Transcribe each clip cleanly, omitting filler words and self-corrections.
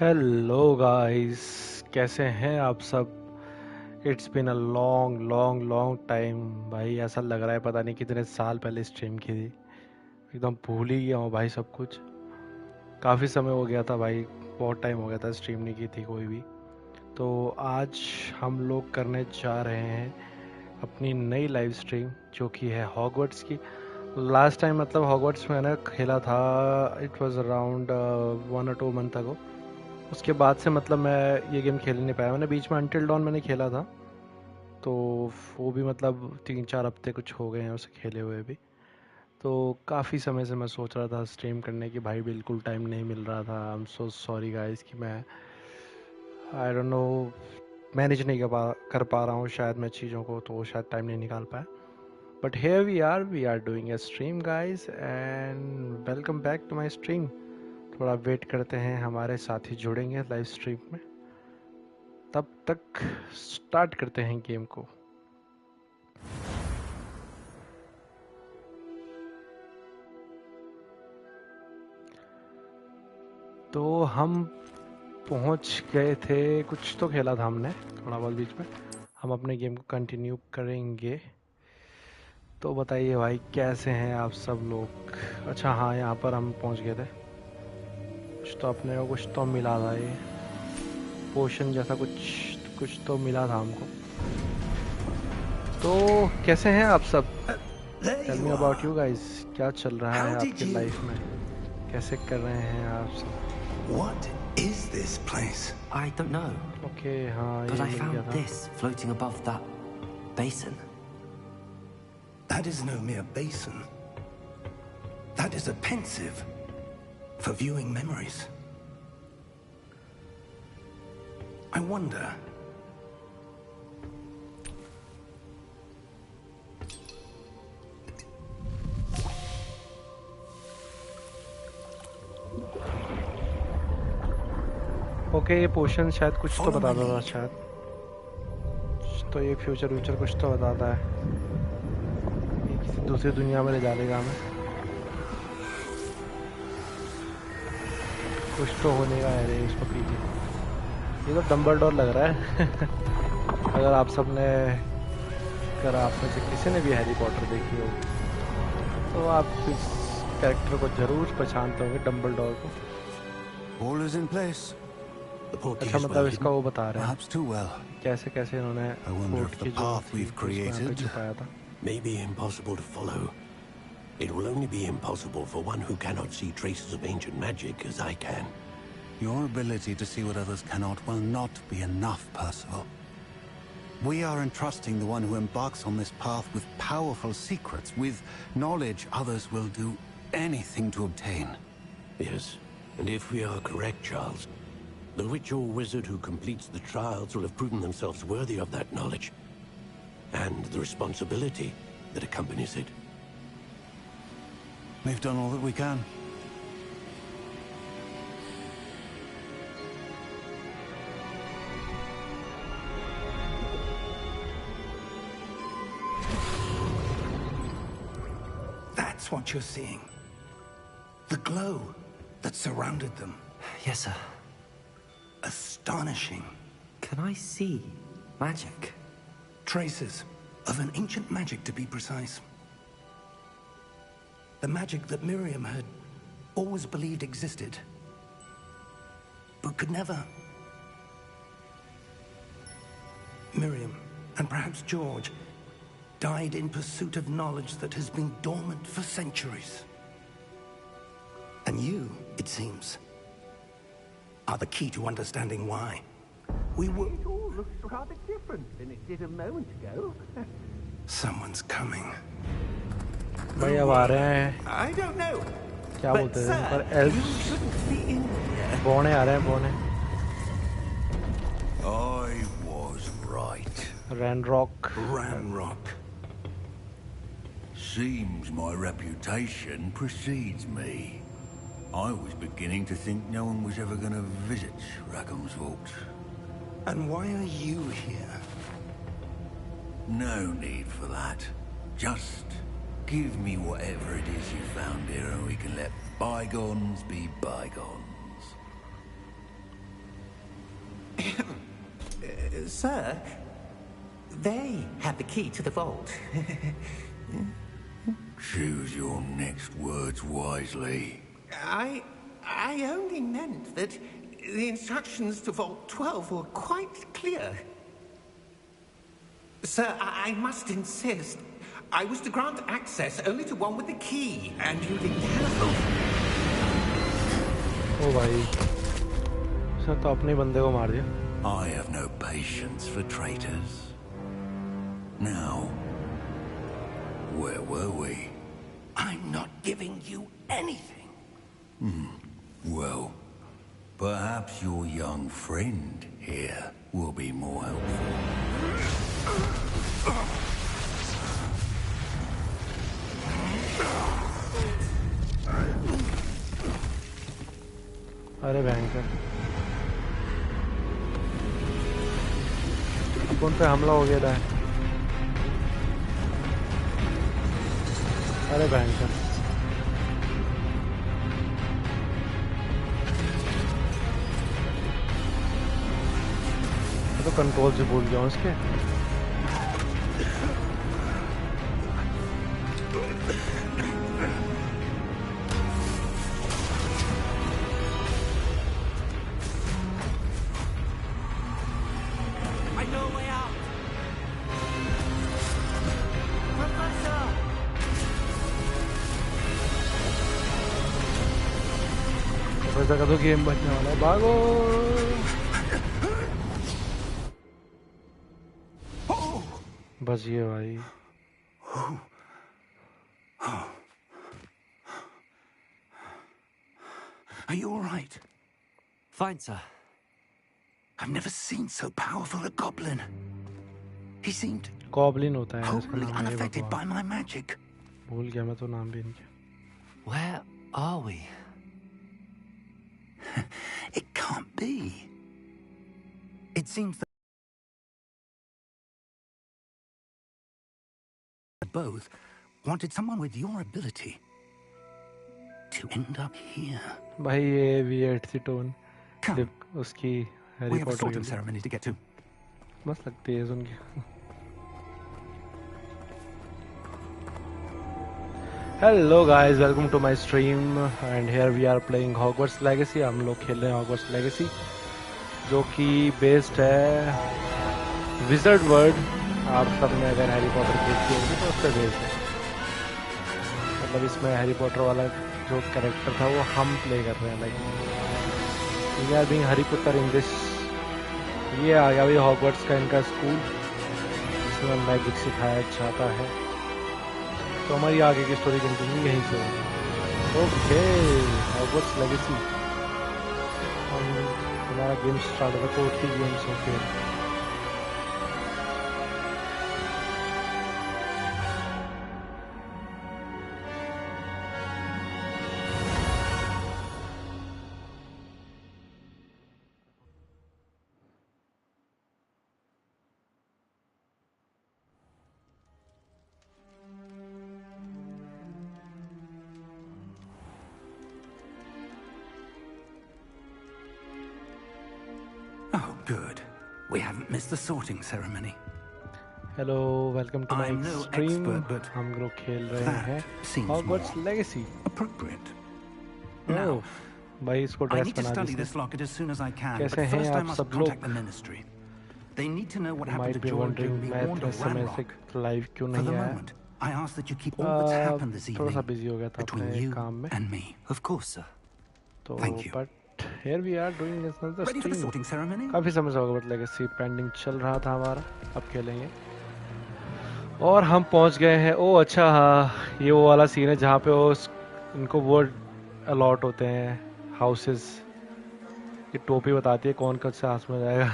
Hello guys, कैसे हैं आप सब। It's been a long long long time. भाई ऐसा लग रहा है पता नहीं कितने साल पहले स्ट्रीम की थी। एकदम भूल ही गया हूँ भाई सब कुछ। काफ़ी समय हो गया था भाई, बहुत टाइम हो गया था स्ट्रीम नहीं की थी कोई भी। तो आज हम लोग करने जा रहे हैं अपनी नई लाइव स्ट्रीम, जो कि है हॉगवर्ट्स की। लास्ट टाइम मतलब हॉगवर्ट्स मैंने खेला था, इट वाज अराउंड 1 और 2 मंथ अगो। उसके बाद से मतलब मैं ये गेम खेल नहीं पाया। मैंने बीच में अनटिल डॉन मैंने खेला था, तो वो भी मतलब 3-4 हफ्ते कुछ हो गए हैं उसे खेले हुए भी। तो काफ़ी समय से मैं सोच रहा था स्ट्रीम करने की, भाई बिल्कुल टाइम नहीं मिल रहा था। I am so sorry guys कि मैं आई डोंट नो मैनेज नहीं कर पा रहा हूँ शायद मैं चीज़ों को, तो शायद टाइम नहीं निकाल पाया। But here we are doing a stream guys, and welcome back to my stream. थोड़ा वेट करते हैं, हमारे साथी जुड़ेंगे लाइव स्ट्रीम में, तब तक स्टार्ट करते हैं गेम को। तो हम पहुंच गए थे, कुछ तो खेला था हमने थोड़ा बहुत बीच में। हम अपने गेम को कंटिन्यू करेंगे। तो बताइए भाई कैसे हैं आप सब लोग। अच्छा हाँ, यहाँ पर हम पहुंच गए थे। कुछ तो अपने को कुछ तो मिला था, ये पोशन जैसा कुछ कुछ तो मिला था हमको। तो कैसे हैं आप सब। Tell me about you guys, क्या चल रहा है आपकी लाइफ में, कैसे कर रहे हैं आप सब। What is this place? I don't know. Okay हाँ, But ये I मिल found गया था। this floating above that basin. That is no mere basin. That is a pensive for viewing memories. I wonder. Okay ये पोशन शायद कुछ तो Follow my बताता था, lead. शायद तो ये फ्यूचर कुछ तो बताता है। ये किसी दूसरी दुनिया में ले जाएगा हमें, कुछ तो होने का है रे उसको पीछे। ये तो डम्बलडोर लग रहा है। अगर आप सब ने, अगर आप में से किसी ने भी हैरी पॉटर देखी हो तो आप इस कैरेक्टर को जरूर पहचानते होंगे, डम्बलडोर को। All is in place. The portkey अच्छा is मतलब well इसका hidden. वो बता रहे हैं Perhaps too well. कैसे कैसे इन्होंने I wonder कोर्ट if की the जो path थी we've उसको यहाँ पे created. छुपाया था। May be impossible to follow. It will only be impossible for one who cannot see traces of ancient magic as I can. Your ability to see what others cannot will not be enough, Percival. We are entrusting the one who embarks on this path with powerful secrets, with knowledge others will do anything to obtain. Yes, and if we are correct, Charles, the witch or wizard who completes the trials will have proven themselves worthy of that knowledge, and the responsibility that accompanies it. We've done all that we can. That's what you're seeing. The glow that surrounded them. Yes, sir. Astonishing. Can I see magic? Traces of an ancient magic, to be precise. The magic that Miriam had always believed existed, but could never. Miriam, and perhaps George, died in pursuit of knowledge that has been dormant for centuries. And you, it seems, are the key to understanding why. We were... It all looks rather different than it did a moment ago. Someone's coming. भाई अब आ रहे हैं, I don't know. क्या But बोलते हैं sir, पर you elves, shouldn't be in here. बौने आ रहे हैं, बौने। I was right. Ranrok. Ranrock. Seems my reputation precedes me. I was beginning to think no one was ever going to visit Rackham's Vault. And why are you here? No need for that. Just give me whatever it is you found here and we can let bygones be bygones. Sir, they have the key to the vault. Choose your next words wisely. I only meant that the instructions to Vault 12 were quite clear. Sir, I must insist. I was to grant access only to one with the key, and you didn't have it. ओ भाई, उसने तो अपने बंदे को मार दिया। I have no patience for traitors. Now, where were we? I'm not giving you anything. Well, perhaps your young friend here will be more helpful. अरे भयंकर, अब उन पे हमला हो गया है। अरे भयंकर, मैं तो कंट्रोल से भूल गया हूँ उसके। प्रोफेसर का तो गेम बचने वाला है, भागो। बस ये भाई, Are you all right? Fine, sir. I've never seen so powerful a goblin. He seemed goblin होता है इसका wholly नाम, है unaffected by भगवान। my magic. भूल गया मैं तो नाम भी इनके। Where are we? It can't be. It seems that both wanted someone with your ability to end up here. भाई ये वियर्ड सी टोन Come, उसकी we Harry have a Potter sorting की ceremony to get to. मस्त लगती है सुन के। Hello guys, welcome to my stream and here we are playing Hogwarts Legacy। हम लोग खेल रहे हैं Hogwarts Legacy जो कि बेस्ड है विजर्ड वर्ल्ड। आप सब ने अगर हैरी पॉटर देखी होगी तो उस पर बेस्ड है। मतलब इसमें हैरी पॉटर वाला जो कैरेक्टर था वो हम प्ले कर रहे हैं, like we are being Harry Potter in this. ये आ गया भाई हॉगवर्ट्स का इनका स्कूल जिसमें मैजिक सिखाया जाता है। तो हमारी आगे की स्टोरी कंटिन्यू यहीं से होगी। ओके, हॉगवर्ट्स लेगेसी, हमारा गेम स्टार्ट होगा। कोर्ट की games okay. Oh, good. We haven't missed the sorting ceremony. Hello, welcome to my I'm no stream. expert, but हम लोग खेल रहे हैं that seems Hogwarts more Legacy. appropriate. Oh Now, भाई, इसको I ड्रेस need to बना study दी। this locket as soon as I can, but कैसे हैं first I आप must सब contact लोग? the ministry. They need to know what might happened to be George wondering and be मैं warned इतने of समय से Ranrock. लाइव क्यों For the नहीं आया। moment, I ask that you keep all that's happened this थोड़ा सा evening busy हो गया था between अपने you काम में। and me. Of course, sir. तो Thank you. But here we are doing another Ready for the stream. sorting ceremony? काफी समय से हॉगवर्ट्स लेगेसी पेंडिंग चल रहा था हमारा, अब खेलेंगे। और हम पहुंच गए हैं। ओ अच्छा, हाँ, ये वो वाला सीन है जहाँ पे वो इनको वो अलॉट होते हैं हाउसेस। ये टोपी बताती है कौन कौन से हाउस में जाएगा।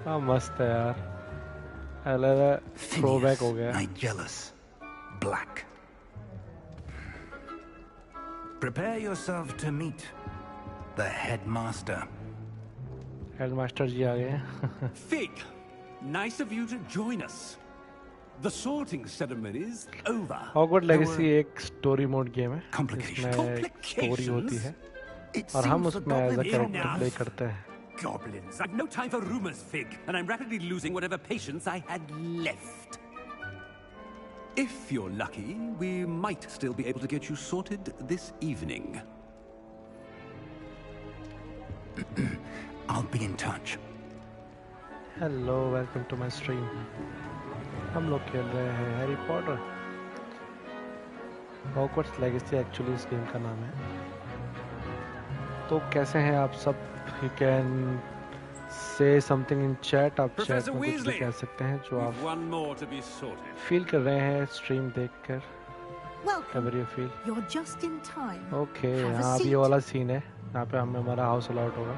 हाँ मस्त है यार, थ्रो बैक हो गया। Nigellus, black. Prepare yourself to meet the headmaster. Headmaster ji आ गए हैं। Fig, nice of you to join us. The sorting ceremony is over. Hogwarts Legacy एक स्टोरी मोड गेम है Complications. जिसमें स्टोरी होती है It और हम seems the उसमें as a goblin character enough. Play करते हैं। goblins. I've no time for rumors, Fig, and I'm rapidly losing whatever patience I had left. If you're lucky, we might still be able to get you sorted this evening. I'll be in touch. Hello welcome to my stream. हम लोग खेल रहे हैं Harry Potter. Hogwarts Legacy actually इस game का नाम है। तो कैसे हैं आप सब? You can say something in chat. आप चैट में कुछ भी कह सकते हैं जो आप फील कर रहे हैं स्ट्रीम देखकर। Whatever you feel. You're just in time. Okay, यहाँ भी ये वाला सीन है। यहाँ पे हमें हमारा हाउस अलॉट होगा।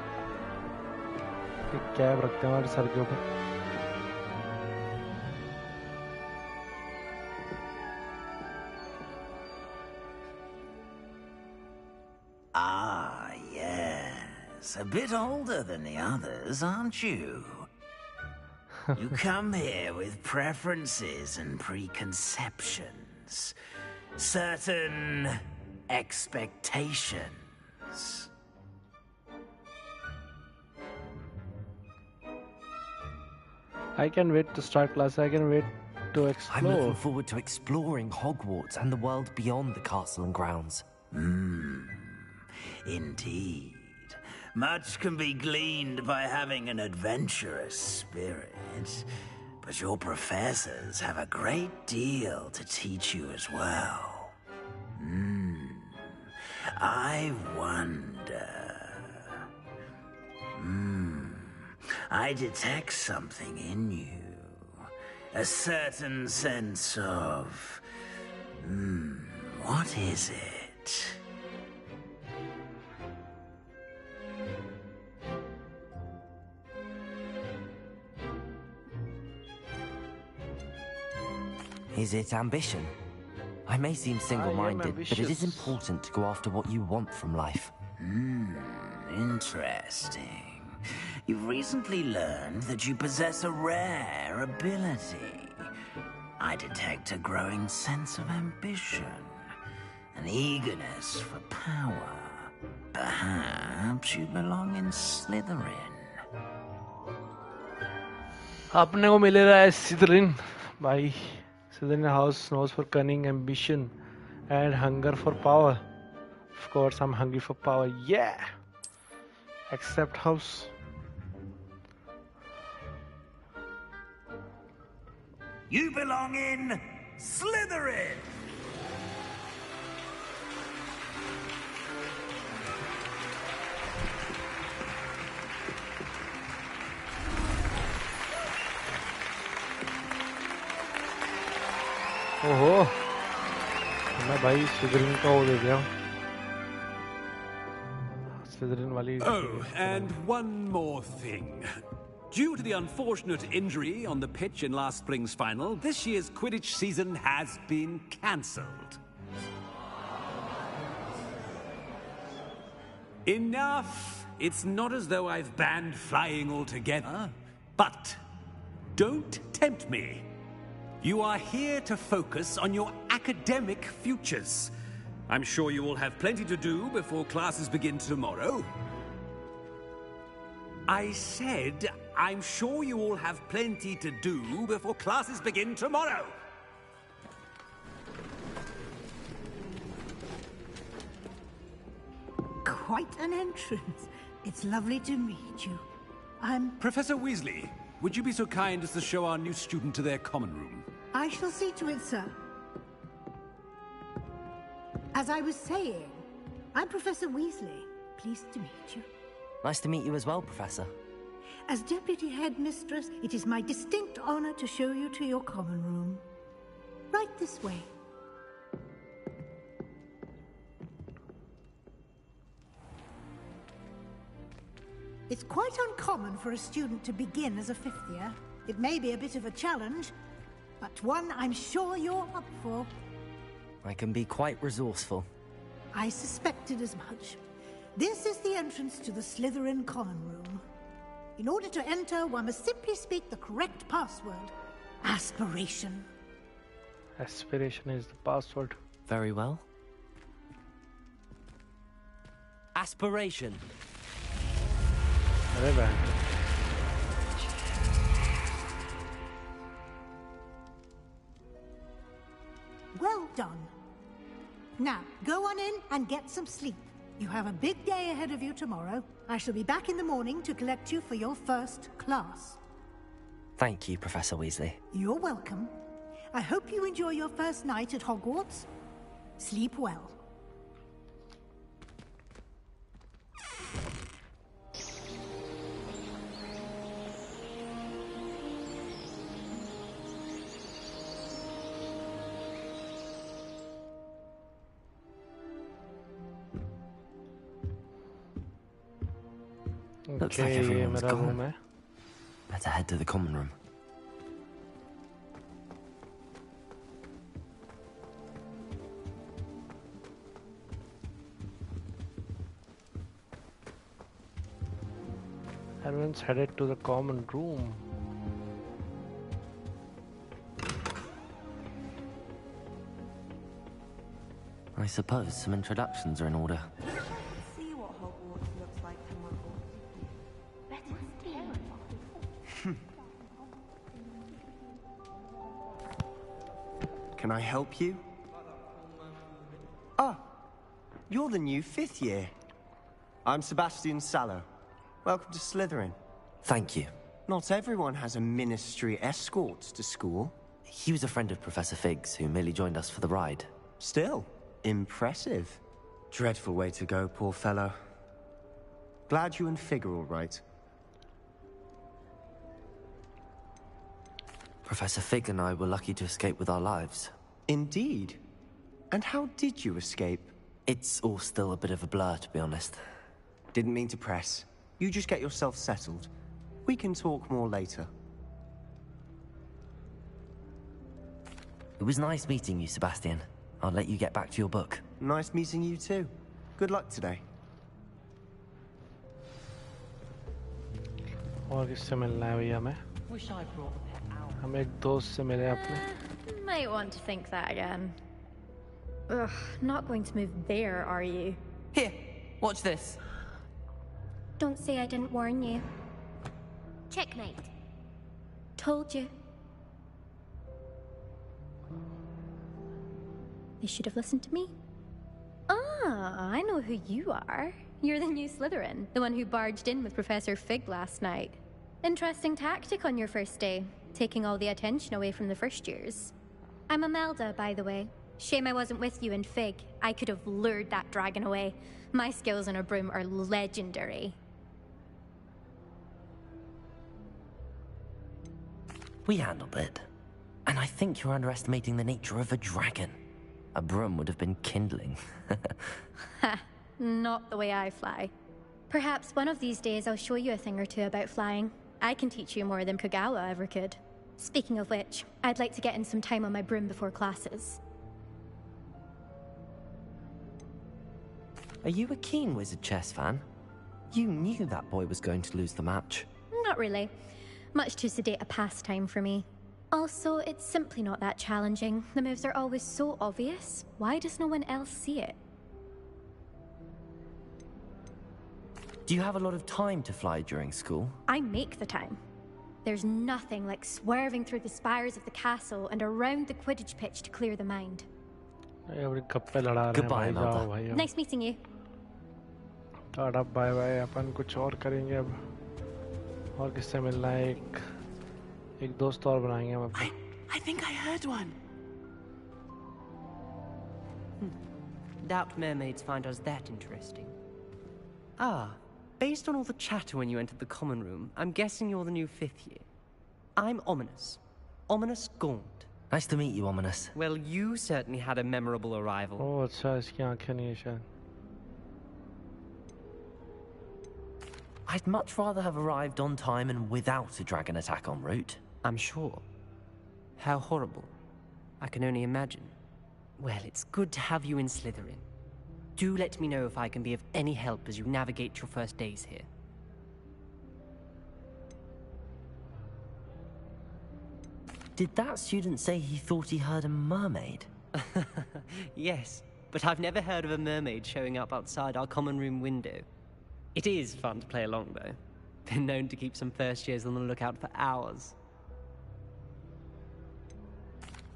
एक कैब रखते हैं हमारे सर के ऊपर। Ah, yes. A bit older than the others, aren't you? You come here with preferences and preconceptions. Certain expectations. I can wait to start class. I can wait to explore. I'm looking forward to exploring Hogwarts and the world beyond the castle and grounds. Indeed. Much can be gleaned by having an adventurous spirit. But your professors have a great deal to teach you as well. I wonder... I detect something in you. A certain sense of... what is it? Is it ambition? I may seem single-minded, but it is important to go after what you want from life. Interesting. You've recently learned that you possess a rare ability. I detect a growing sense of ambition, an eagerness for power. Perhaps you belong in Slytherin. आपने को मिलेगा है Slytherin, भाई। Slytherin house knows for cunning, ambition, and hunger for power. Of course, I'm hungry for power. Yeah. Accept house. You belong in Slytherin! ओहो, मैं भाई Slytherin का वो दे दिया। Slytherin वाली। Oh, and one more thing. Due to the unfortunate injury on the pitch in last spring's final, this year's Quidditch season has been cancelled. Enough! It's not as though I've banned flying altogether. But don't tempt me. You are here to focus on your academic futures. I'm sure you will have plenty to do before classes begin tomorrow. I said, I'm sure you all have plenty to do before classes begin tomorrow. Quite an entrance. It's lovely to meet you. I'm... Professor Weasley, would you be so kind as to show our new student to their common room? I shall see to it, sir. As I was saying, I'm Professor Weasley. Pleased to meet you. Nice to meet you as well, Professor. As Deputy Headmistress, it is my distinct honor to show you to your common room. Right this way. It's quite uncommon for a student to begin as a fifth year. It may be a bit of a challenge, but one I'm sure you're up for. I can be quite resourceful. I suspected as much. This is the entrance to the Slytherin common room. In order to enter, one must simply speak the correct password. Aspiration. Aspiration is the password. Very well. Aspiration. अरे बहन। Well done. Now, go on in and get some sleep. You have a big day ahead of you tomorrow. I shall be back in the morning to collect you for your first class. Thank you, Professor Weasley. You're welcome. I hope you enjoy your first night at Hogwarts. Sleep well. Looks like everyone's gone. Better head to the common room. Everyone's headed to the common room. I suppose some introductions are in order. See what Hogwarts looks like tomorrow. Can I help you? Ah, you're the new 5th year. I'm Sebastian Sallow. Welcome to Slytherin. Thank you. Not everyone has a ministry escort to school. He was a friend of Professor Fig's who merely joined us for the ride. Still, impressive. Dreadful way to go, poor fellow. Glad you and Fig are all right. Professor Fig and I were lucky to escape with our lives. Indeed. And how did you escape? It's all still a bit of a blur, to be honest. Didn't mean to press. You just get yourself settled. We can talk more later. It was nice meeting you, Sebastian. I'll let you get back to your book. Nice meeting you too. Good luck today. और किससे मिलना है भैया हमें? Wish I brought the pet out. हम एक दोस्त से मिले अपने. Might want to think that again. Ugh, not going to move there, are you? Here, watch this. Don't say I didn't warn you. Checkmate. Told you. They should have listened to me. Ah, I know who you are. You're the new Slytherin, the one who barged in with Professor Fig last night. Interesting tactic on your first day, taking all the attention away from the first years. I'm Imelda, by the way. Shame I wasn't with you in Fig. I could have lured that dragon away. My skills on a broom are legendary. We handled it. And I think you're underestimating the nature of a dragon. A broom would have been kindling. Ha, not the way I fly. Perhaps one of these days I'll show you a thing or two about flying. I can teach you more than Kogawa ever could. Speaking of which, I'd like to get in some time on my broom before classes. Are you a keen Wizard chess fan? You knew that boy was going to lose the match. Not really. Much too sedate a pastime for me. Also, it's simply not that challenging. The moves are always so obvious. Why does no one else see it? Do you have a lot of time to fly during school? I make the time. There's nothing like swerving through the spires of the castle and around the Quidditch pitch to clear the mind. Goodbye, Imelda. Nice meeting you. Tata bye bye. अपन कुछ और करेंगे अब. और किससे मिलना है? एक दोस्त और बनाएंगे हम अपने. I think I heard one. Doubt mermaids find us that interesting. Ah, based on all the chatter when you entered the common room, I'm guessing you're the new 5th year. I'm Ominous. Ominous Gaunt. Nice to meet you, Ominous. Well, you certainly had a memorable arrival. Oh, अच्छा इसकी आँखें नहीं है शायद. I'd much rather have arrived on time and without a dragon attack en route. I'm sure. How horrible. I can only imagine. Well, it's good to have you in Slytherin. Do let me know if I can be of any help as you navigate your first days here. Did that student say he thought he heard a mermaid? Yes, but I've never heard of a mermaid showing up outside our common room window. It is fun to play along, though. Been known to keep some first years on the lookout for hours.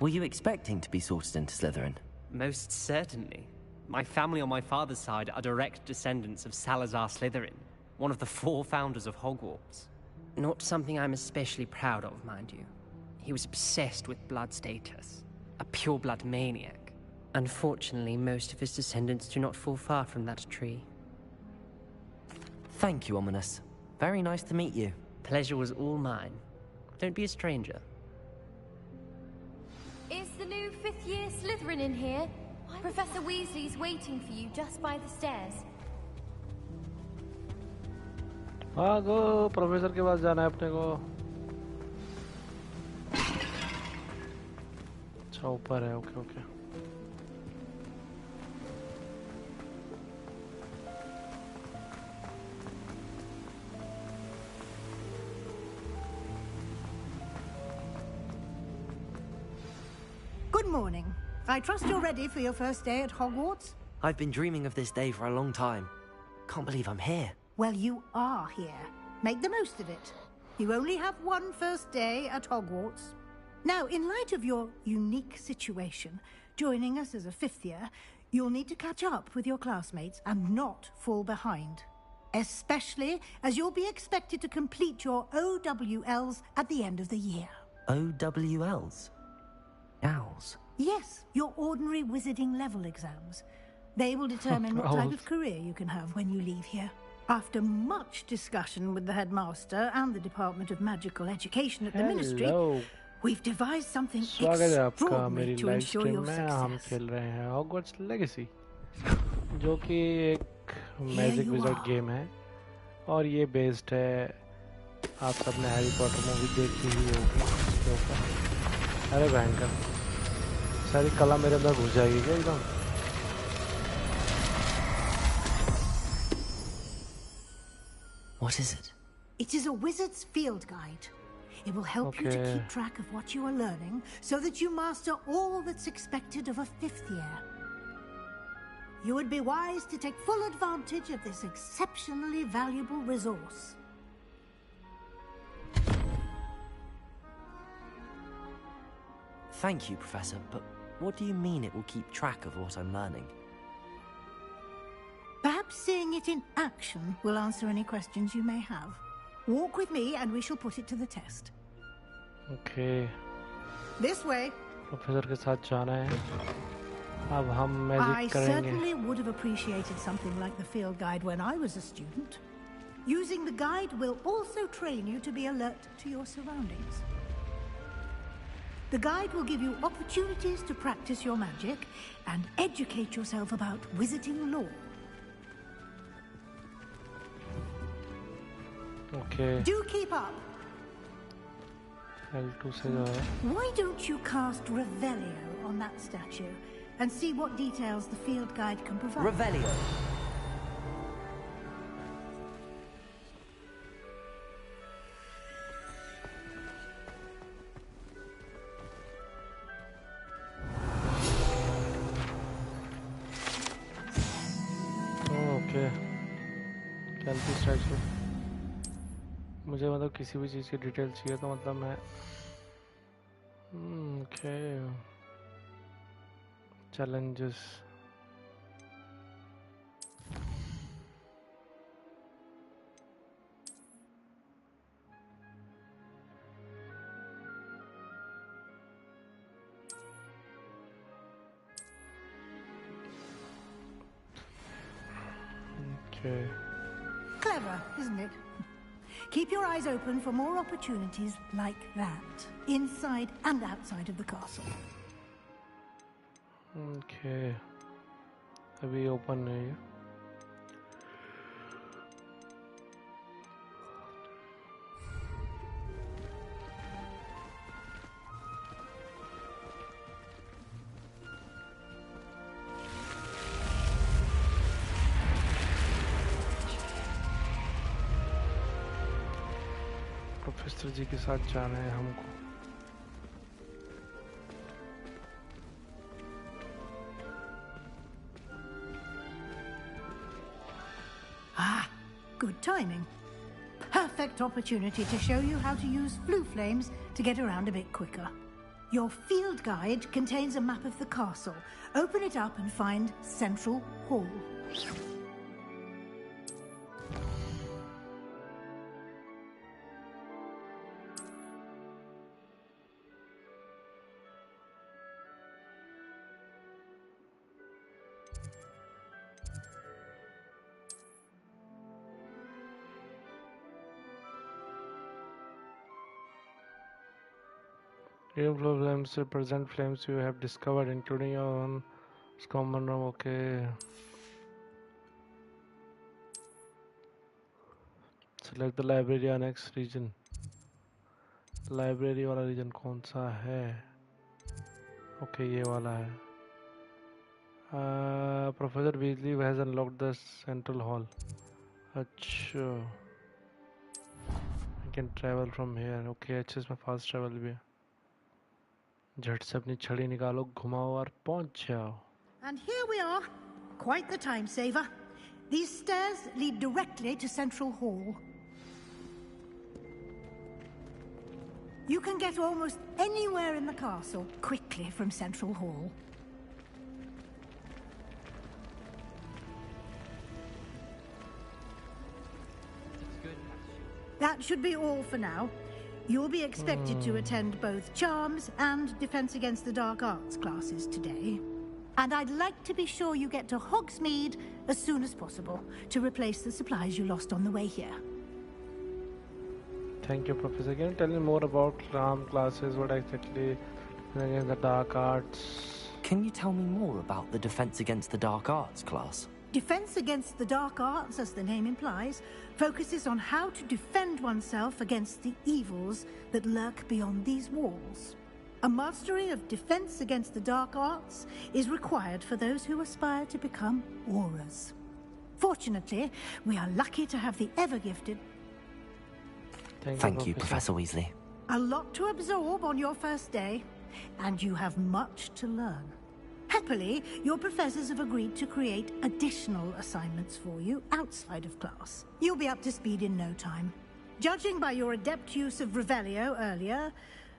Were you expecting to be sorted into Slytherin? Most certainly. My family on my father's side are direct descendants of Salazar Slytherin, one of the 4 founders of Hogwarts. Not something I'm especially proud of, mind you. He was obsessed with blood status, a pure-blood maniac. Unfortunately, most of his descendants do not fall far from that tree. Thank you, Ominous. Very nice to meet you. Pleasure was all mine. Don't be a stranger. Is the new 5th year Slytherin in here? Professor Weasley's waiting for you just by the stairs. भागो, professor के पास जाना है अपने को। अच्छा ऊपर है, okay okay. Good morning. I trust you're ready for your first day at Hogwarts? I've been dreaming of this day for a long time. Can't believe I'm here. Well, you are here. Make the most of it. You only have one first day at Hogwarts. Now, in light of your unique situation, joining us as a 5th year, you'll need to catch up with your classmates and not fall behind. Especially as you'll be expected to complete your OWLs at the end of the year. OWLs? Owls? Yes, your ordinary wizarding level exams. They will determine what type of career you can have when you leave here. After much discussion with the headmaster and the Department of Magical Education at the Ministry, we've devised something extraordinary to ensure your success. हम खेल रहे हैं Hogwarts Legacy, जो कि एक magic wizard game है और ये बेस्ड है, आप सबने हैरी पॉटर मूवी देखी ही होगी इसके ऊपर। अरे भयंकर, सारी कला मेरे अंदर घुस जाएगी क्या एकदम? What is it? It is a wizard's field guide. It will help you to keep track of what you are learning so that you master all that's expected of a 5th year. You would be wise to take full advantage of this exceptionally valuable resource. Thank you, Professor, but what do you mean it will keep track of what I'm learning? Perhaps seeing it in action will answer any questions you may have. Walk with me and we shall put it to the test. Okay. This way. Professor के साथ जाना है। अब हम magic करेंगे। I certainly would have appreciated something like the field guide when I was a student. Using the guide will also train you to be alert to your surroundings. The guide will give you opportunities to practice your magic and educate yourself about wizarding lore. Okay. Do keep up. L2 से जो है। Why don't you cast Revelio on that statue and see what details the field guide can provide? Revelio. Okay, kelpie statue. मुझे मतलब किसी भी चीज़ की detail चाहिए तो मतलब मैं okay challenges. Okay. Clever, isn't it? Keep your eyes open for more opportunities like that, inside and outside of the castle. Okay. अभी ओपन नहीं है. प्रोफेसर जी के साथ जाना है हमको. Ah, good timing. Ha! perfect opportunity to show you how to use flue flames to get around a bit quicker. Your field guide contains a map of the castle. Open it up and find Central Hall. Game flow flames represent flames you have discovered, including your own common room. Okay. Select the library or next region. Library वाला region कौन सा है? Okay, ये वाला है. Professor Weasley has unlocked the central hall. अच्छा. I can travel from here. Okay, अच्छे इसमें fast travel भी है. झट से अपनी छड़ी निकालो, घुमाओ और पहुंच जाओ. And here we are. Quite the time saver. These stairs lead directly to Central Hall. You can get almost anywhere in the castle quickly from Central Hall. That should be all for now. You'll be expected to attend both Charms and Defense Against the Dark Arts classes today. And I'd like to be sure you get to Hogsmeade as soon as possible to replace the supplies you lost on the way here. Thank you, Professor. Can you tell me more about Charm classes? What exactly against the Dark Arts? Can you tell me more about the Defense Against the Dark Arts class? Defense Against the Dark Arts, as the name implies, focuses on how to defend oneself against the evils that lurk beyond these walls. A mastery of Defense Against the Dark Arts is required for those who aspire to become Aurors. Fortunately, we are lucky to have the ever-gifted... Thank you, Professor Weasley. A lot to absorb on your first day, and you have much to learn. Happily, your professors have agreed to create additional assignments for you outside of class. You'll be up to speed in no time. Judging by your adept use of Revelio earlier,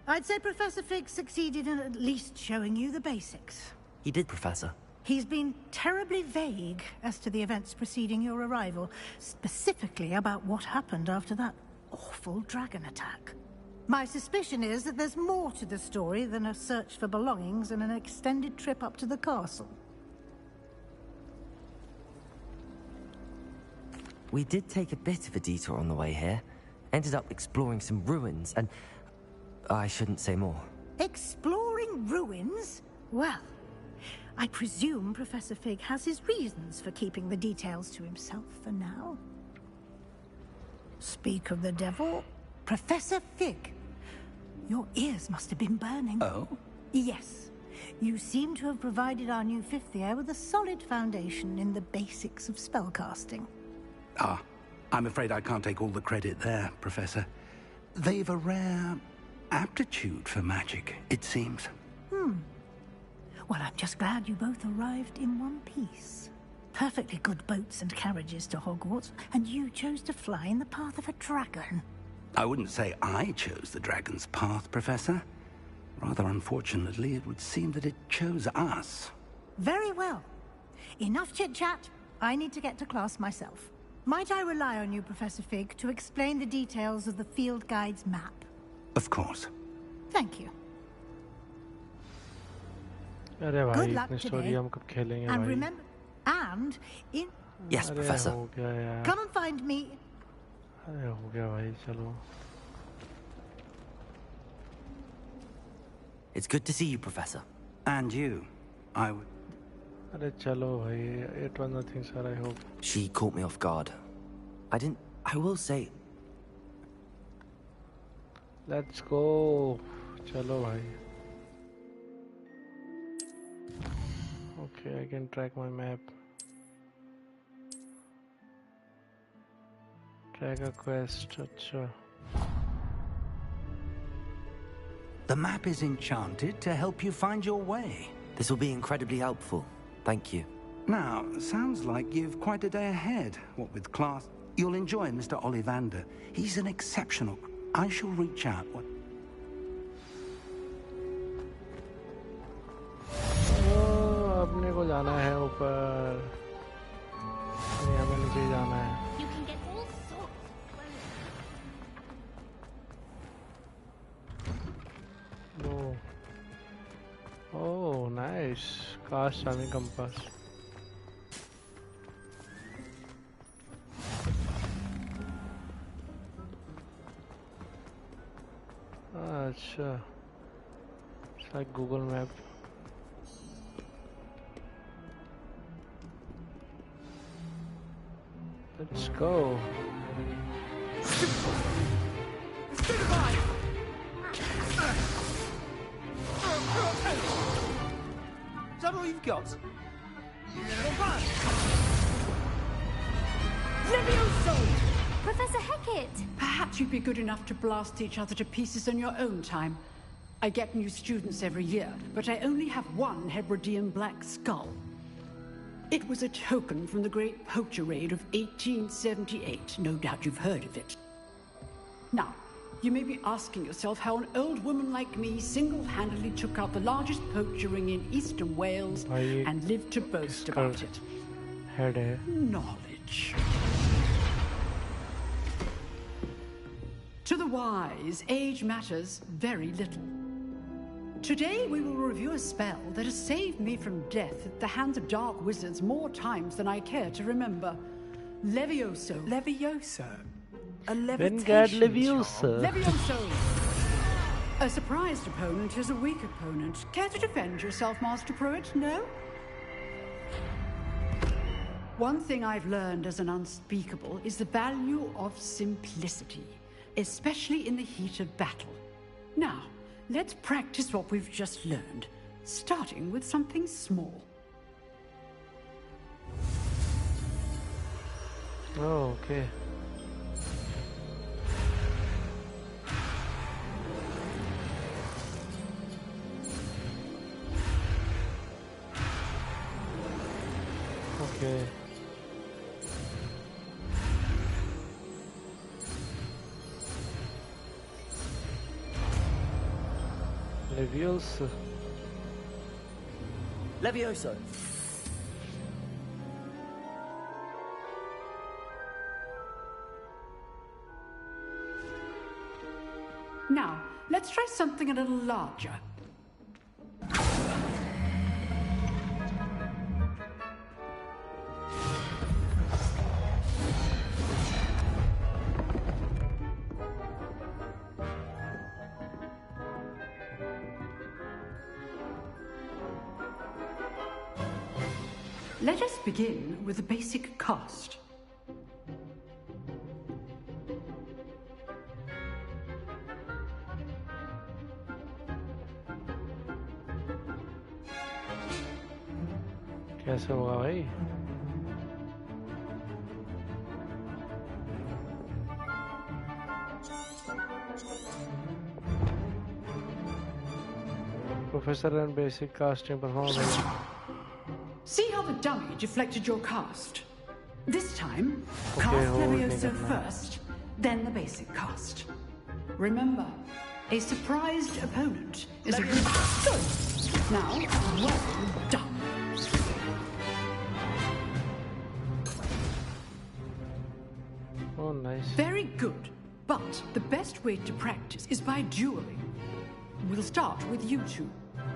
I'd say Professor Fig succeeded in at least showing you the basics. He did, Professor. He's been terribly vague as to the events preceding your arrival, specifically about what happened after that awful dragon attack. My suspicion is that there's more to the story than a search for belongings and an extended trip up to the castle. We did take a bit of a detour on the way here. Ended up exploring some ruins and... I shouldn't say more. Exploring ruins? Well, I presume Professor Fig has his reasons for keeping the details to himself for now. Speak of the devil, Professor Fig. Your ears must have been burning. Oh? Yes. You seem to have provided our new fifth year with a solid foundation in the basics of spellcasting. Ah, I'm afraid I can't take all the credit there, Professor. They've a rare aptitude for magic, it seems. Well, I'm just glad you both arrived in one piece. Perfectly good boats and carriages to Hogwarts, and you chose to fly in the path of a dragon. I wouldn't say I chose the dragon's path, Professor. Rather unfortunately, it would seem that it chose us. Very well. Enough chit-chat. I need to get to class myself. Might I rely on you, Professor Fig, to explain the details of the field guide's map? Of course. Thank you. अरे भाई, Good luck इतनी story today. हम कब खेलेंगे And भाई? remember, and in... Yes, अरे Professor. हो गया यार. Come and find me. अरे हो गया भाई, चलो. It's good to see you, Professor. And you. I would... अरे चलो भाई, it was nothing, sir, I hope. She caught me off guard. I will say... Let's go. चलो भाई. Okay, I can track my map. Track a quest. अच्छा. The map is enchanted to help you find your way. This will be incredibly helpful. Thank you. Now, sounds like you've quite a day ahead, what with class... You'll enjoy Mr. Ollivander. He's an exceptional... I shall reach out. अपने को जाना है ऊपर, हमें नीचे जाना है। Oh, nice. Cast charming compass. अच्छा, it's like Google Map. Let's go. Is that all you've got? Levioso! Professor Hecat! Perhaps you'd be good enough to blast each other to pieces in your own time. I get new students every year, but I only have one Hebridean black skull. It was a token from the Great Poacher Raid of 1878. No doubt you've heard of it. Now, you may be asking yourself how an old woman like me single-handedly took out the largest poacher ring in eastern Wales and lived to boast about it. Knowledge. To the wise, age matters very little. Today we will review a spell that has saved me from death at the hands of dark wizards more times than I care to remember. Levioso. Levioso? A levitation Levioso. Levioso. A surprised opponent is a weak opponent. Care to defend yourself, Master Pruitt? No? One thing I've learned as an unspeakable is the value of simplicity, especially in the heat of battle. Now, let's practice what we've just learned, starting with something small. Oh, okay. Okay. Levioso. Levioso. Now, let's try something a little larger. Let us begin with the basic cast. कैसे होगा भाई? Professor and basic casting performance. See how the dummy deflected your cast? This time, cast Levioso first, then the basic cast. Remember, a surprised opponent is a good... Good! Now, well done. Oh, nice. Very good. But the best way to practice is by dueling. We'll start with you two.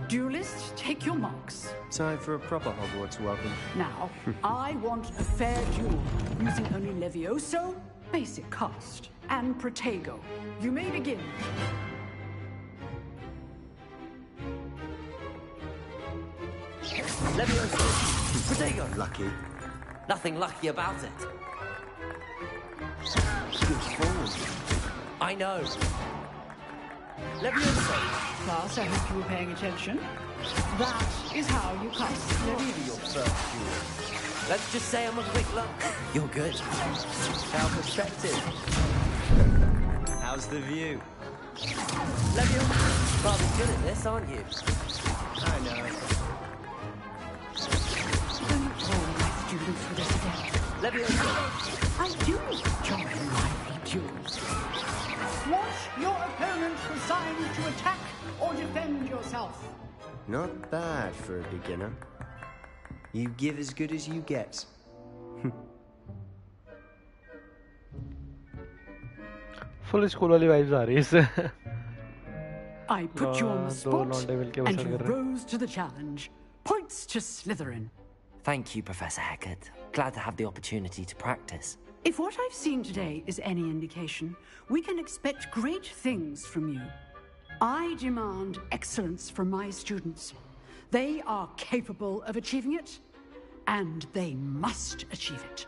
Duelists, take your marks. Time for a proper Hogwarts welcome. Now, I want a fair duel, using only Levioso, basic cast, and Protego. You may begin. Levioso. Protego. Lucky. Nothing lucky about it. Good form. I know. Levioso. Class, I hope you were paying attention. That is how you cast Levioso. Let's just say I'm a quick look. You're good. Our perspective. How's the view? Levioso, rather good at this, aren't you? I know. Don't call my students for this again. Leviosa. I do enjoy lively duels. Was your opponent assigned to attack or defend yourself? Not bad for a beginner. You give as good as you get. Full school वाली vibes आ रही है इससे. I put you on the spot, मिलके and बसर you कर रहे हैं. rose to the challenge. Points to Slytherin. Thank you, Professor Hecat. Glad to have the opportunity to practice. If what I've seen today is any indication, we can expect great things from you. I demand excellence from my students. They are capable of achieving it, and they must achieve it.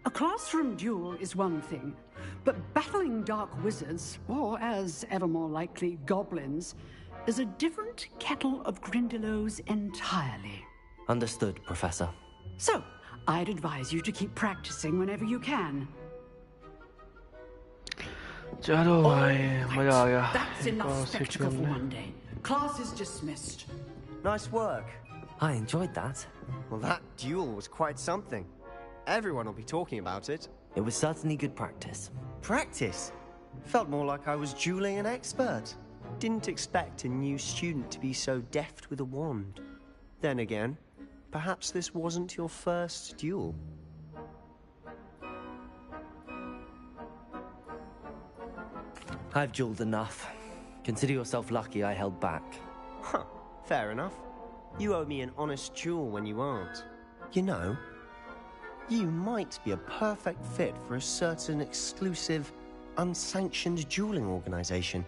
A classroom duel is one thing, but battling dark wizards, or as ever more likely, goblins, is a different kettle of Grindylows entirely. Understood, Professor. So, I'd advise you to keep practicing whenever you can. चलो भाई मजा आ गया. That's enough spectacle for one day. Class is dismissed. Nice work. I enjoyed that. Well, that duel was quite something. Everyone will be talking about it. It was certainly good practice. Practice? Felt more like I was dueling an expert. Didn't expect a new student to be so deft with a wand. Then again, perhaps this wasn't your first duel. I've dueled enough. Consider yourself lucky I held back. Huh, fair enough. You owe me an honest duel when you aren't. You know, you might be a perfect fit for a certain exclusive, unsanctioned dueling organization.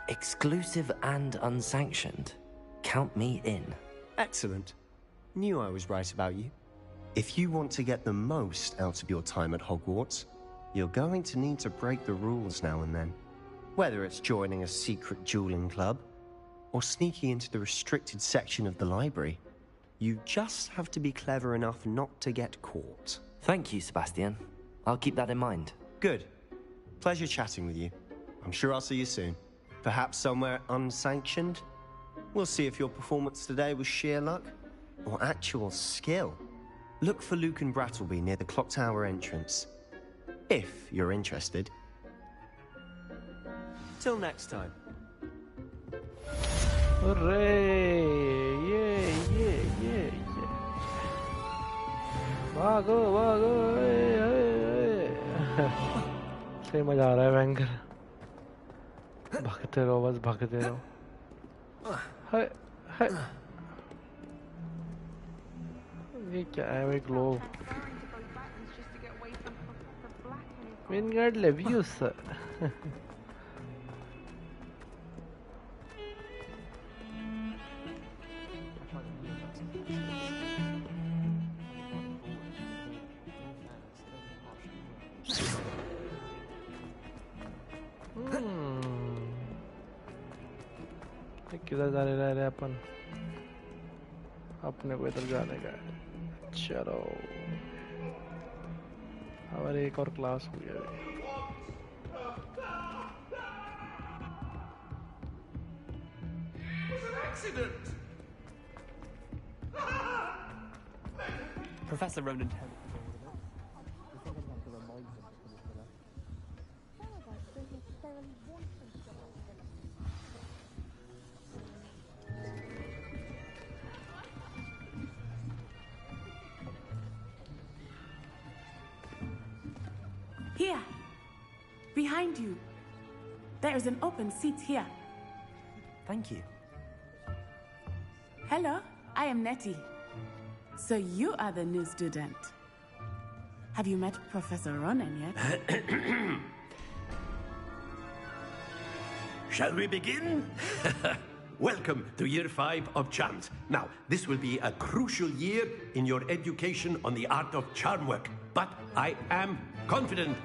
Exclusive and unsanctioned. Count me in. Excellent. Knew I was right about you. If you want to get the most out of your time at Hogwarts, you're going to need to break the rules now and then. Whether it's joining a secret dueling club, or sneaking into the restricted section of the library, you just have to be clever enough not to get caught. Thank you, Sebastian. I'll keep that in mind. Good. Pleasure chatting with you. I'm sure I'll see you soon. Perhaps somewhere unsanctioned? We'll see if your performance today was sheer luck or actual skill. Look for Luke and Brattleby near the clock tower entrance. If you're interested. Till next time. Hooray! Yeah. भागो सही मजा आ रहा है भयंकर. भागते रहो बस भागते रहो. हाय ये क्या है भाई ग्लो विनगार्ड लेवियोसा. किधर जा रहे हैं अपन. अपने को इधर जाने का है. चलो हमारे एक और क्लास हो गया. Professor Ronan. Here, behind you. There is an open seat here. Thank you. Hello, I am Nettie. So you are the new student. Have you met Professor Ronan yet? Shall we begin? Welcome to Year 5 of Charms. Now, this will be a crucial year in your education on the art of charm work. But I am confident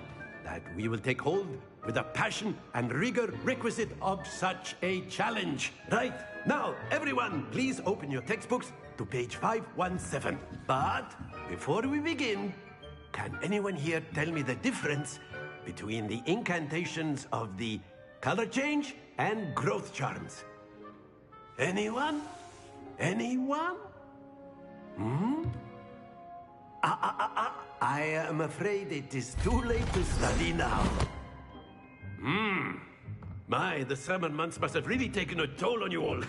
that we will take hold with the passion and rigor requisite of such a challenge. Right, now, everyone, please open your textbooks to page 517. But before we begin, can anyone here tell me the difference between the incantations of the color change and growth charms? Anyone? Anyone? Hmm? I am afraid it is too late to study now. My, the summer months must have really taken a toll on you all.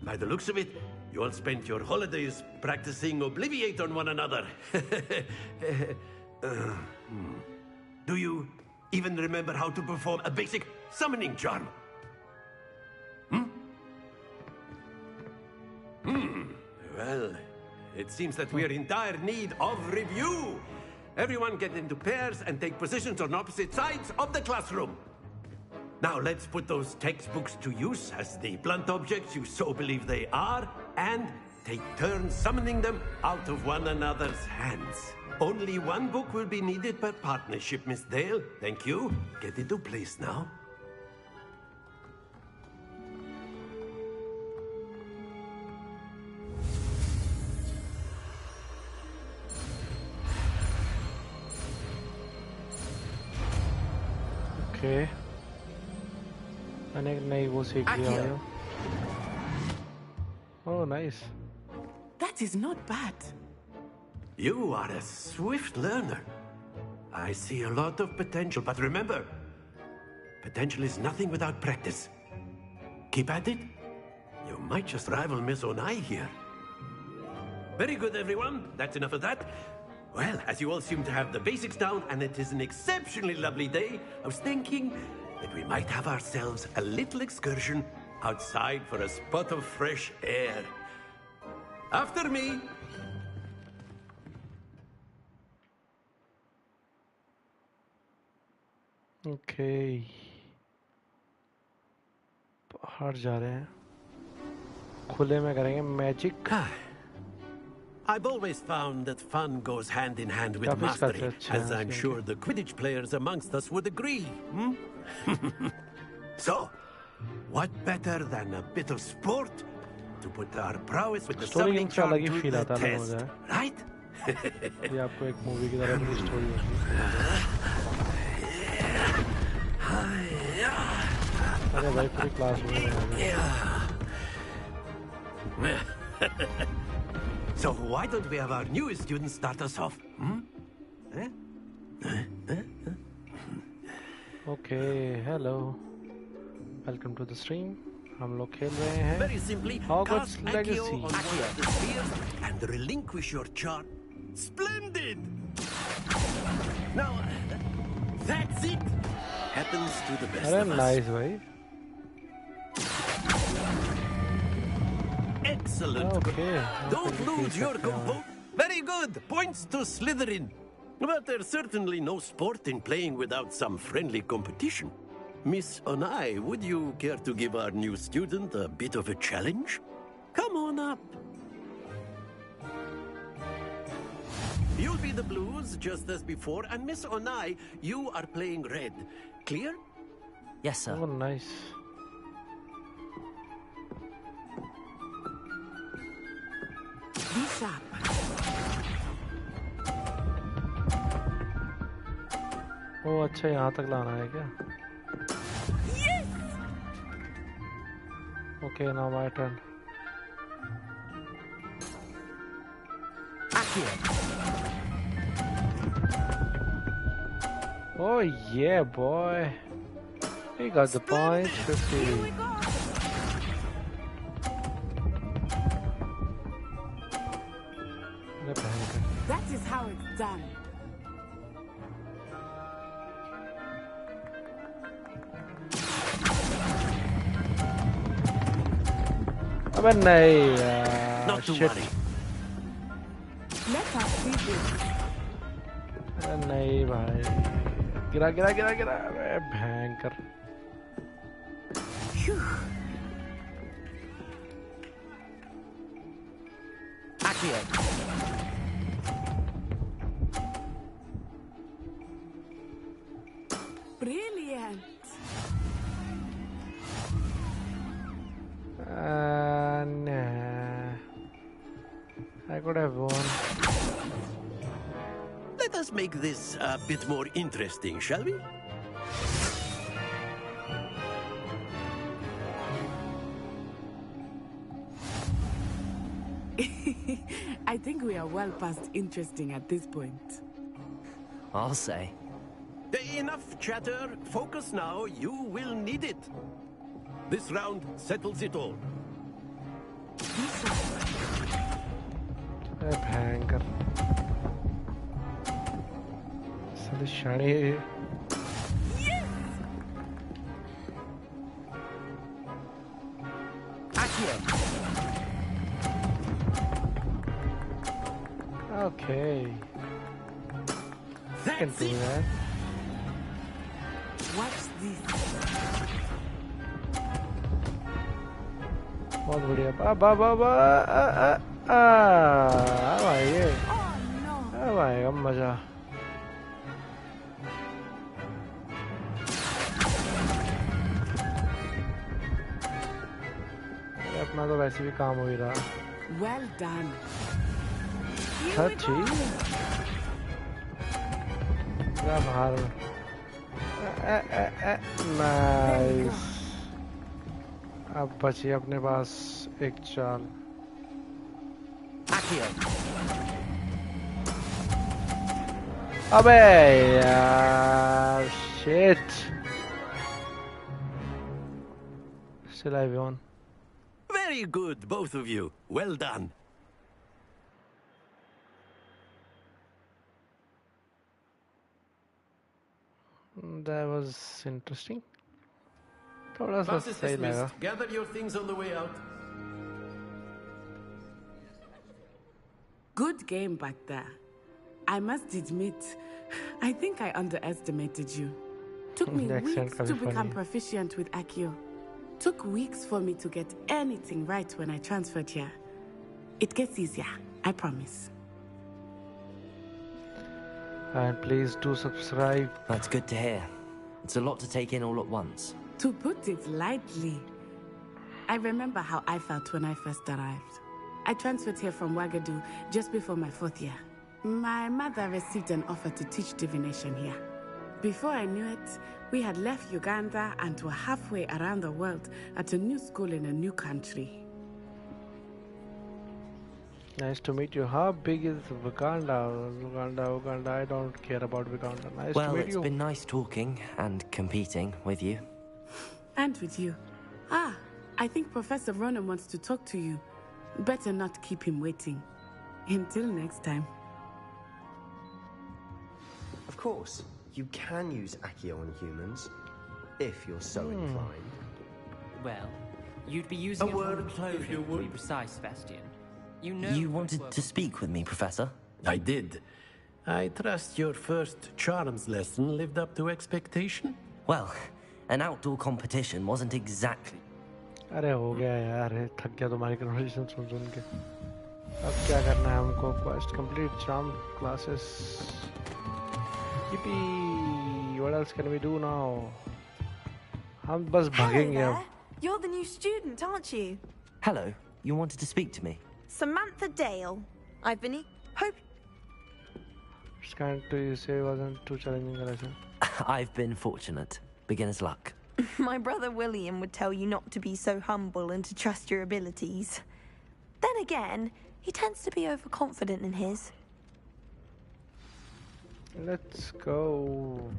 By the looks of it, you all spent your holidays practicing Obliviate on one another. Do you even remember how to perform a basic summoning charm? Well, it seems that we are in dire need of review. Everyone get into pairs and take positions on opposite sides of the classroom. Now let's put those textbooks to use as the blunt objects you so believe they are, and take turns summoning them out of one another's hands. Only one book will be needed per partnership, Miss Dale. Thank you. Get into place now. Okay. मैंने एक नई वो सीख लिया है. Oh, nice. That is not bad. You are a swift learner. I see a lot of potential, but remember, potential is nothing without practice. Keep at it. You might just rival Miss Onai here. Very good, everyone. That's enough of that. Well, as you all seem to have the basics down, and it is an exceptionally lovely day, I was thinking that we might have ourselves a little excursion outside for a spot of fresh air. After me. Okay. बाहर जा रहे हैं. खुले में करेंगे magic. I've always found that fun goes hand in hand with mastery, as I'm sure the Quidditch players amongst us would agree. So, what better than a bit of sport to put our prowess with the summoning charm to the test, right? ये आपको एक movie की तरह अपनी story होगी. अरे भाई पूरी क्लास में. So why don't we have our newest students start us off? Okay, hello. Welcome to the stream. हम लोग खेल रहे हैं. Very simply, Hogwarts cast Legacy. Accio on one of the spheres and relinquish your charm. Splendid! Now, that's it. Happens to the best of us. Nice, भाई. Excellent. Okay. Don't lose your composure. Very good. Points to Slytherin. But there's certainly no sport in playing without some friendly competition. Miss Onai, would you care to give our new student a bit of a challenge? Come on up. You'll be the blues just as before, and Miss Onai, you are playing red. Clear? Yes, sir. Oh, nice. Be sharp. ओ अच्छा यहाँ तक लाना है क्या? Yes. Okay, now my turn. Oh yeah, boy. He got the point. 50. That is how it's done. अबे नहीं यार. Not to Shit. worry. Let us see this. अरे नहीं भाई. गिरा गिरा गिरा गिरा. अरे भयंकर. Accio. Brilliant. Nah. I could have won. Let us make this a bit more interesting, shall we? I think we are well past interesting at this point. I'll say. Enough chatter. Focus now. You will need it. This round settles it all. भयंकर साले शाणे Okay. I can do that. Watch this. बहुत बढ़िया बा भाई ये अब आएगा मजा अपना तो वैसे भी काम हो ही रहा Well done. सच्ची क्या बाहर नाइस अब बची अपने पास एक चाल अबे यार shit still I won. Very good, both of you. Well done. That was interesting. थोड़ा सा Class is सही लगा. dismissed. Gather your things on the way out. Good game back there. I must admit, I think I underestimated you. Took me weeks to become proficient with Accio. Took weeks for me to get anything right when I transferred here. It gets easier, I promise. And please do subscribe. That's good to hear. It's a lot to take in all at once. To put it lightly, I remember how I felt when I first arrived. I transferred here from Wagadu just before my 4th year. My mother received an offer to teach divination here. Before I knew it, we had left Uganda and were halfway around the world at a new school in a new country. Nice to meet you. How big is Uganda? Uganda. I don't care about Uganda. Nice to meet you. Well, it's been nice talking and competing with you. And with you. I think Professor Ronan wants to talk to you. Better not keep him waiting. Until next time. Of course, you can use Accio on humans, if you're so inclined. Well, you'd be using a word if you would be precise, Sebastian. You know. You wanted to speak with me, Professor? I did. I trust your first charms lesson lived up to expectation? Well, an outdoor competition wasn't exactly. अरे हो गया यार थक गया तुम्हारी conversation सुन के अब क्या करना है हमको quest complete charm classes yippee what else can we do now हम बस भागेंगे अब You're the new student, aren't you? Hello, you wanted to speak to me? Samantha Dale. I've been It's kind to say wasn't too challenging a lesson. I've been fortunate. Beginner's luck. My brother William would tell you not to be so humble and to trust your abilities. Then again, he tends to be overconfident in his. Let's go.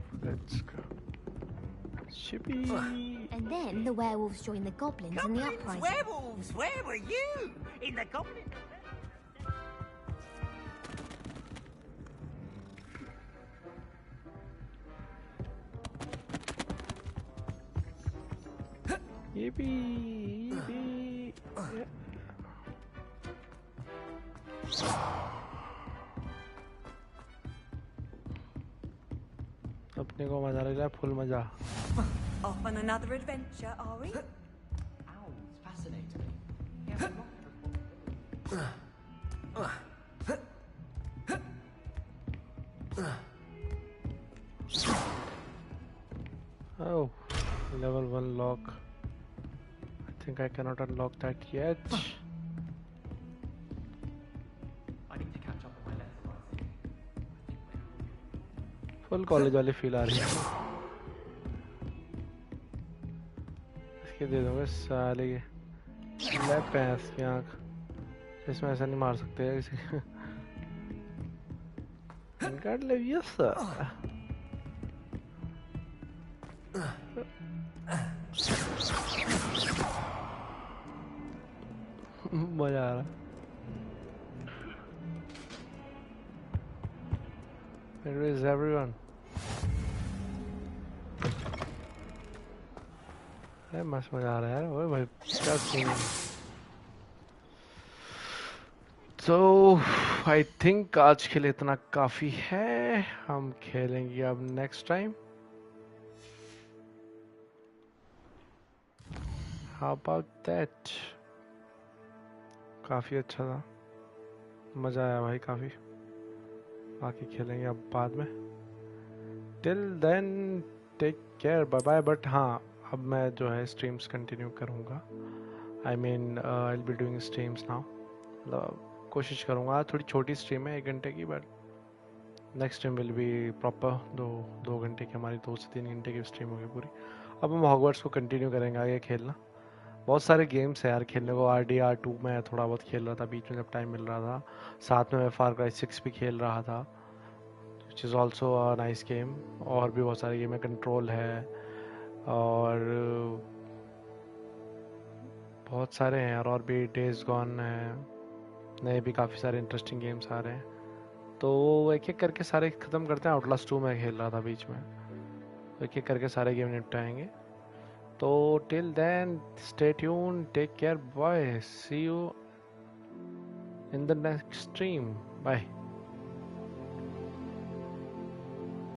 Chippy. And then the werewolves joined the goblins in the uprising. Werewolves! Where were you? In the goblin... Yippee! Yippee! अपने को मजा लग रहा है full मजा Off on another adventure, are we? Owls fascinate me. They have a lot Oh, level 1 lock. I think I cannot unlock that yet. I need to catch up on my lessons. Full college वाली feel आ रही है इसके दे दूंगा साले के ले पैंस की आँख इसमें ऐसा नहीं मार सकते हैं किसी God love you, sir. मजा आ रहा. Where is everyone? अरे मस्त मजा आ रहा है यार. ओए भाई क्या सीन. So I think आज के लिए इतना काफी है. हम खेलेंगे अब next time. How about that? काफी अच्छा था. मजा आया भाई काफी. बाकी खेलेंगे अब बाद में. Till then take care. Bye bye. But हाँ अब मैं जो है streams continue करूँगा. I mean I'll be doing streams now. मतलब कोशिश करूँगा. थोड़ी छोटी स्ट्रीम है 1 घंटे की but next time will be proper 2 घंटे की. हमारी 2 से 3 घंटे की स्ट्रीम होगी पूरी. अब हम हॉगवर्ट्स को कंटिन्यू करेंगे आगे खेलना. बहुत सारे गेम्स है यार खेलने को. RDR2 में थोड़ा बहुत खेल रहा था बीच में जब टाइम मिल रहा था. साथ में मैं फार क्राई 6 भी खेल रहा था which is also a nice game. और भी बहुत सारे गेम है. कंट्रोल है और बहुत सारे हैं यार. और भी डेज गॉन है. नए भी काफ़ी सारे इंटरेस्टिंग गेम्स आ रहे हैं. तो एक एक करके सारे ख़त्म करते हैं. आउटलास्ट 2 में खेल रहा था बीच में. एक एक करके सारे गेम निपटाएंगे. तो till then stay tuned. Take care. Bye. See you in the next stream. Bye.